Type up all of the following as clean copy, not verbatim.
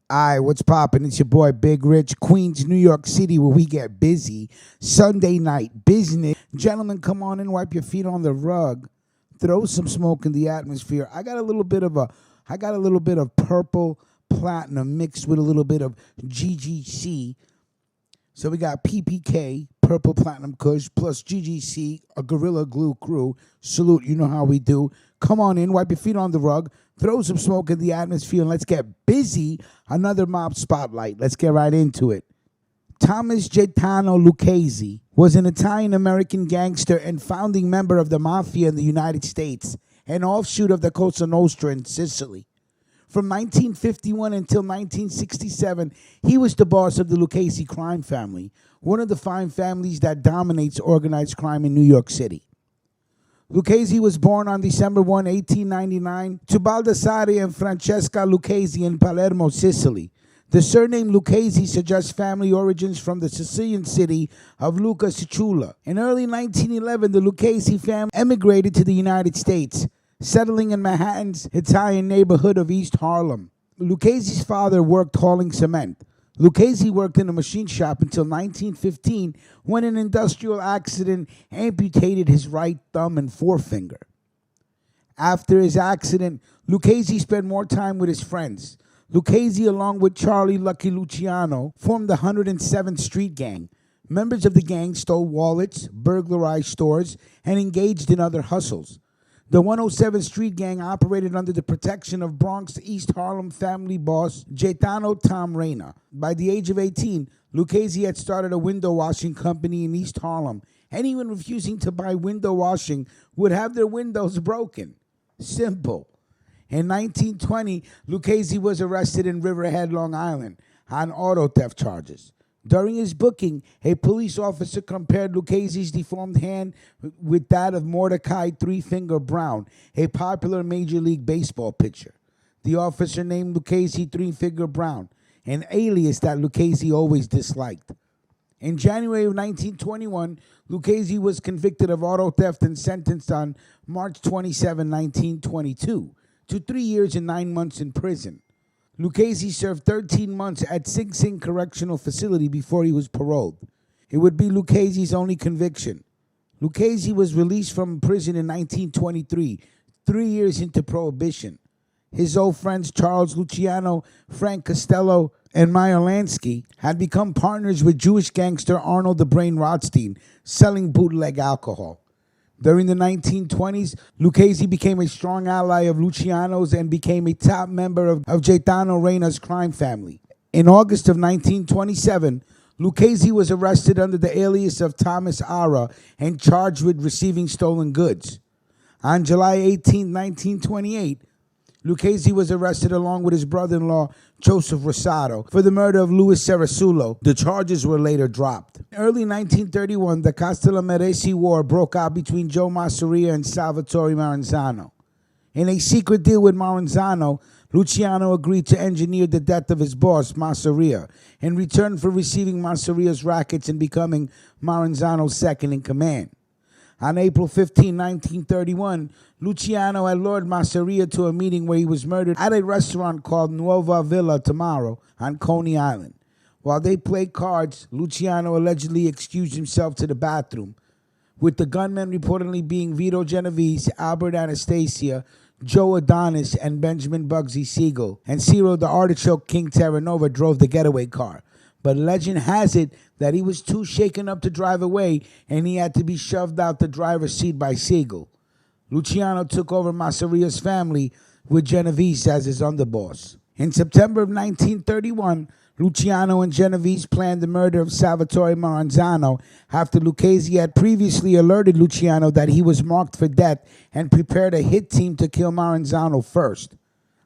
Alright, what's poppin'? It's your boy Big Rich, Queens, New York City, where we get busy. Sunday night business. Gentlemen, come on in, wipe your feet on the rug, throw some smoke in the atmosphere. I got a little bit of purple platinum mixed with a little bit of GGC. So we got PPK, Purple Platinum Kush, plus GGC, a Gorilla Glue crew. Salute, you know how we do. Come on in, wipe your feet on the rug, throw some smoke in the atmosphere, and let's get busy. Another mob spotlight. Let's get right into it. Thomas Gaetano Lucchese was an Italian-American gangster and founding member of the mafia in the United States, an offshoot of the Cosa Nostra in Sicily. From 1951 until 1967, he was the boss of the Lucchese crime family, one of the 5 families that dominates organized crime in New York City. Lucchese was born on December 1, 1899, to Baldassare and Francesca Lucchese in Palermo, Sicily. The surname Lucchese suggests family origins from the Sicilian city of Lucca Sicula. In early 1911, the Lucchese family emigrated to the United States, settling in Manhattan's Italian neighborhood of East Harlem. Lucchese's father worked hauling cement. Lucchese worked in a machine shop until 1915 when an industrial accident amputated his right thumb and forefinger. After his accident, Lucchese spent more time with his friends. Lucchese, along with Charlie Luciano, formed the 107th Street Gang. Members of the gang stole wallets, burglarized stores, and engaged in other hustles. The 107th Street Gang operated under the protection of Bronx East Harlem family boss Gaetano Tom Reyna. By the age of 18, Lucchese had started a window washing company in East Harlem. Anyone refusing to buy window washing would have their windows broken. Simple. In 1920, Lucchese was arrested in Riverhead, Long Island, on auto theft charges. During his booking, a police officer compared Lucchese's deformed hand with that of Mordecai Three-Finger Brown, a popular Major League Baseball pitcher. The officer named Lucchese Three-Finger Brown, an alias that Lucchese always disliked. In January of 1921, Lucchese was convicted of auto theft and sentenced on March 27, 1922, to 3 years and 9 months in prison. Lucchese served 13 months at Sing Sing Correctional Facility before he was paroled. It would be Lucchese's only conviction. Lucchese was released from prison in 1923, 3 years into Prohibition. His old friends Charles Luciano, Frank Costello, and Meyer Lansky had become partners with Jewish gangster Arnold the Brain Rothstein, selling bootleg alcohol. During the 1920s, Lucchese became a strong ally of Luciano's and became a top member of Gaetano Reyna's crime family. In August of 1927, Lucchese was arrested under the alias of Thomas Ara and charged with receiving stolen goods. On July 18, 1928, Lucchese was arrested along with his brother-in-law, Joseph Rosado, for the murder of Louis Ceresulo. The charges were later dropped. In early 1931, the Castellamerese War broke out between Joe Masseria and Salvatore Maranzano. In a secret deal with Maranzano, Luciano agreed to engineer the death of his boss, Masseria, in return for receiving Masseria's rackets and becoming Maranzano's second in command. On April 15, 1931, Luciano had lured Masseria to a meeting where he was murdered at a restaurant called Nuova Villa Tamaro on Coney Island. While they played cards, Luciano allegedly excused himself to the bathroom, with the gunmen reportedly being Vito Genovese, Albert Anastasia, Joe Adonis, and Benjamin Bugsy Siegel, and Ciro the Artichoke King Terranova drove the getaway car. But legend has it that he was too shaken up to drive away and he had to be shoved out the driver's seat by Siegel. Luciano took over Masseria's family with Genovese as his underboss. In September of 1931, Luciano and Genovese planned the murder of Salvatore Maranzano after Lucchese had previously alerted Luciano that he was marked for death and prepared a hit team to kill Maranzano first.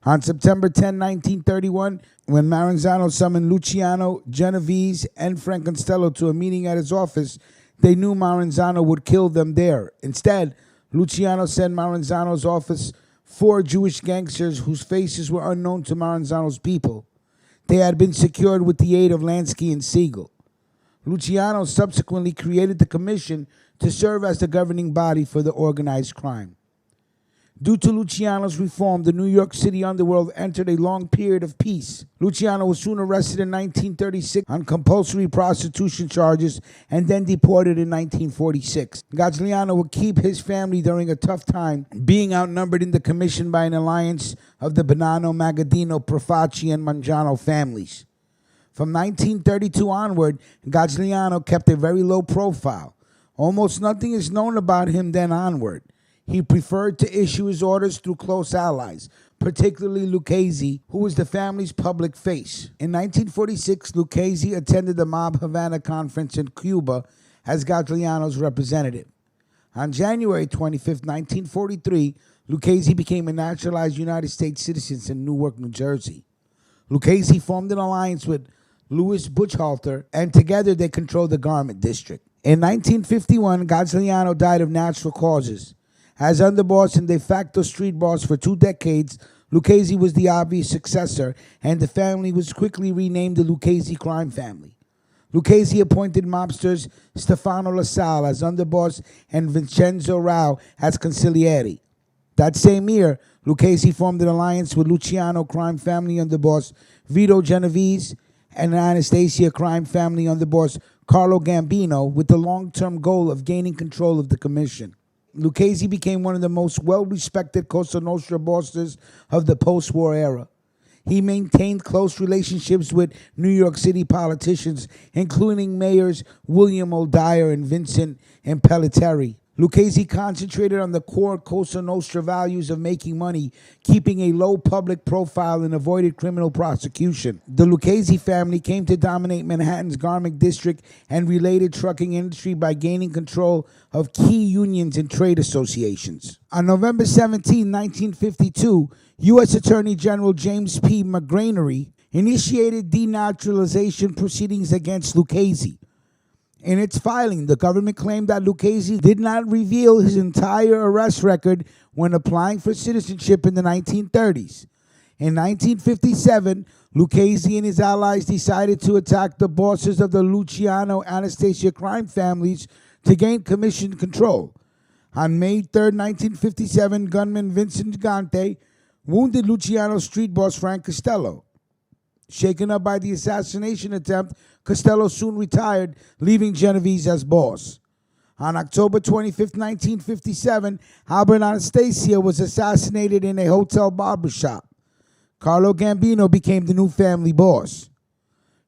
On September 10, 1931, when Maranzano summoned Luciano, Genovese, and Frank Costello to a meeting at his office, they knew Maranzano would kill them there. Instead, Luciano sent Maranzano's office 4 Jewish gangsters whose faces were unknown to Maranzano's people. They had been secured with the aid of Lansky and Siegel. Luciano subsequently created the commission to serve as the governing body for the organized crime. Due to Luciano's reform, the New York City underworld entered a long period of peace. Luciano was soon arrested in 1936 on compulsory prostitution charges and then deported in 1946. Gaetano would keep his family during a tough time, being outnumbered in the commission by an alliance of the Bonanno, Magaddino, Profaci, and Mangiano families. From 1932 onward, Gaetano kept a very low profile. Almost nothing is known about him then onward. He preferred to issue his orders through close allies, particularly Lucchese, who was the family's public face. In 1946, Lucchese attended the Mob Havana conference in Cuba as Gaetano's representative. On January 25, 1943, Lucchese became a naturalized United States citizen in Newark, New Jersey. Lucchese formed an alliance with Louis Buchalter, and together they controlled the garment district. In 1951, Gaetano died of natural causes. As underboss and de facto street boss for 2 decades, Lucchese was the obvious successor, and the family was quickly renamed the Lucchese crime family. Lucchese appointed mobsters Stefano LaSalle as underboss and Vincenzo Rao as consigliere. That same year, Lucchese formed an alliance with Luciano crime family underboss Vito Genovese and Anastasia crime family underboss Carlo Gambino with the long-term goal of gaining control of the commission. Lucchese became one of the most well-respected Cosa Nostra bosses of the post-war era. He maintained close relationships with New York City politicians, including mayors William O'Dyer and Vincent Impellitteri. Lucchese concentrated on the core Cosa Nostra values of making money, keeping a low public profile, and avoided criminal prosecution. The Lucchese family came to dominate Manhattan's garment district and related trucking industry by gaining control of key unions and trade associations. On November 17, 1952, U.S. Attorney General James P. McGranery initiated denaturalization proceedings against Lucchese. In its filing, the government claimed that Lucchese did not reveal his entire arrest record when applying for citizenship in the 1930s. In 1957, Lucchese and his allies decided to attack the bosses of the Luciano Anastasia crime families to gain commission control. On May 3, 1957, gunman Vincent Gante wounded Luciano's street boss Frank Costello. Shaken up by the assassination attempt, Costello soon retired, leaving Genovese as boss. On October 25, 1957, Albert Anastasia was assassinated in a hotel barbershop. Carlo Gambino became the new family boss.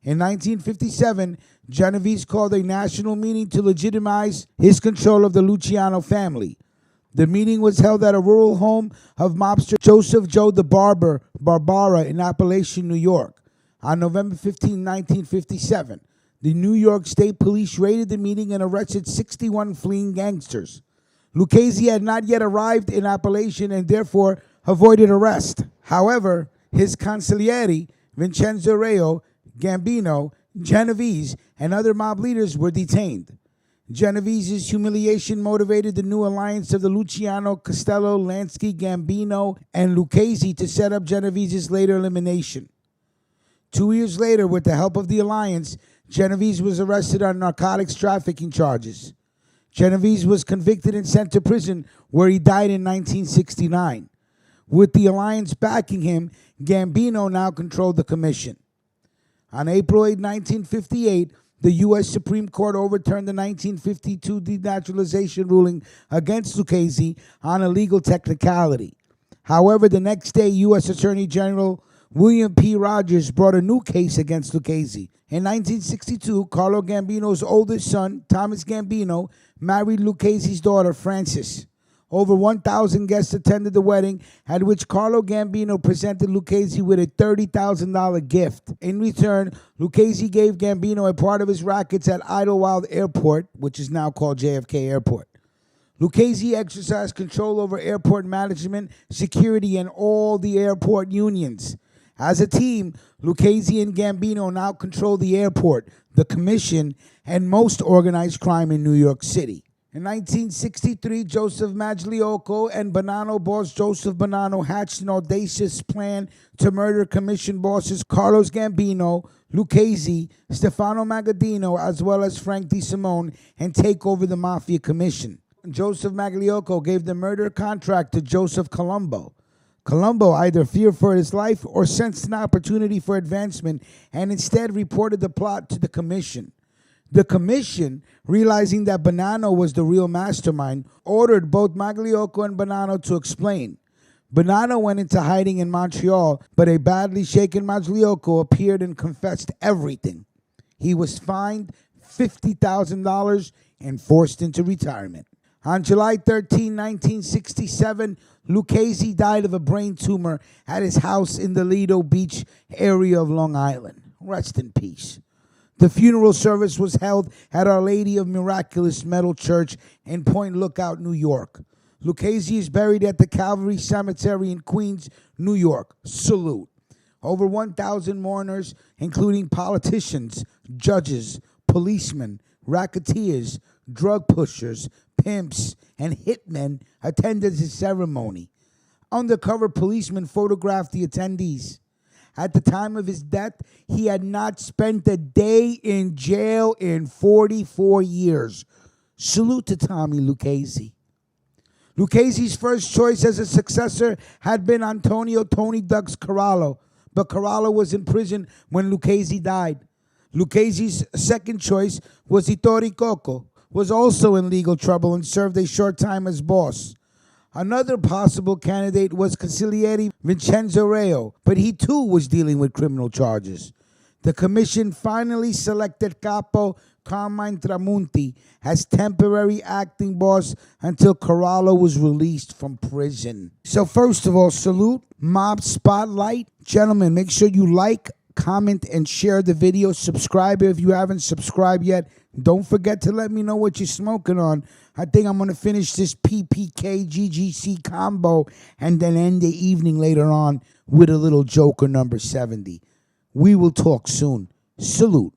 In 1957, Genovese called a national meeting to legitimize his control of the Luciano family. The meeting was held at a rural home of mobster Joseph Joe the Barber Barbara in Appalachian, New York. On November 15, 1957, the New York State Police raided the meeting and arrested 61 fleeing gangsters. Lucchese had not yet arrived in Appalachian and therefore avoided arrest. However, his consigliere, Vincenzo Rao, Gambino, Genovese, and other mob leaders were detained. Genovese's humiliation motivated the new alliance of the Luciano, Costello, Lansky, Gambino, and Lucchese to set up Genovese's later elimination. 2 years later, with the help of the alliance, Genovese was arrested on narcotics trafficking charges. Genovese was convicted and sent to prison, where he died in 1969. With the alliance backing him, Gambino now controlled the commission. On April 8, 1958, the U.S. Supreme Court overturned the 1952 denaturalization ruling against Lucchese on a legal technicality. However, the next day, U.S. Attorney General William P. Rogers brought a new case against Lucchese. In 1962, Carlo Gambino's oldest son, Thomas Gambino, married Lucchese's daughter, Frances. Over 1,000 guests attended the wedding, at which Carlo Gambino presented Lucchese with a $30,000 gift. In return, Lucchese gave Gambino a part of his rackets at Idlewild Airport, which is now called JFK Airport. Lucchese exercised control over airport management, security, and all the airport unions. As a team, Lucchese and Gambino now control the airport, the commission, and most organized crime in New York City. In 1963, Joseph Magliocco and Bonanno boss Joseph Bonanno hatched an audacious plan to murder commission bosses Carlos Gambino, Lucchese, Stefano Magaddino, as well as Frank DeSimone, and take over the mafia commission. Joseph Magliocco gave the murder contract to Joseph Colombo. Colombo either feared for his life or sensed an opportunity for advancement and instead reported the plot to the commission. The commission, realizing that Bonanno was the real mastermind, ordered both Magliocco and Bonanno to explain. Bonanno went into hiding in Montreal, but a badly shaken Magliocco appeared and confessed everything. He was fined $50,000 and forced into retirement. On July 13, 1967, Lucchese died of a brain tumor at his house in the Lido Beach area of Long Island. Rest in peace. The funeral service was held at Our Lady of Miraculous Metal Church in Point Lookout, New York. Lucchese is buried at the Calvary Cemetery in Queens, New York. Salute. Over 1,000 mourners, including politicians, judges, policemen, racketeers, drug pushers, pimps, and hitmen, attended the ceremony. Undercover policemen photographed the attendees. At the time of his death, he had not spent a day in jail in 44 years. Salute to Tommy Lucchese. Lucchese's first choice as a successor had been Antonio Tony Ducks Corallo, but Corallo was in prison when Lucchese died. Lucchese's second choice was Ettore Coco, was also in legal trouble and served a short time as boss. Another possible candidate was Consigliere Vincenzo Reo, but he too was dealing with criminal charges. The commission finally selected Capo Carmine Tramunti as temporary acting boss until Corallo was released from prison. So first of all, salute, Mob Spotlight. Gentlemen, make sure you like, comment, and share the video. Subscribe if you haven't subscribed yet. Don't forget to let me know what you're smoking on. I think I'm going to finish this PPK GGC combo and then end the evening later on with a little Joker number 70. We will talk soon. Salute.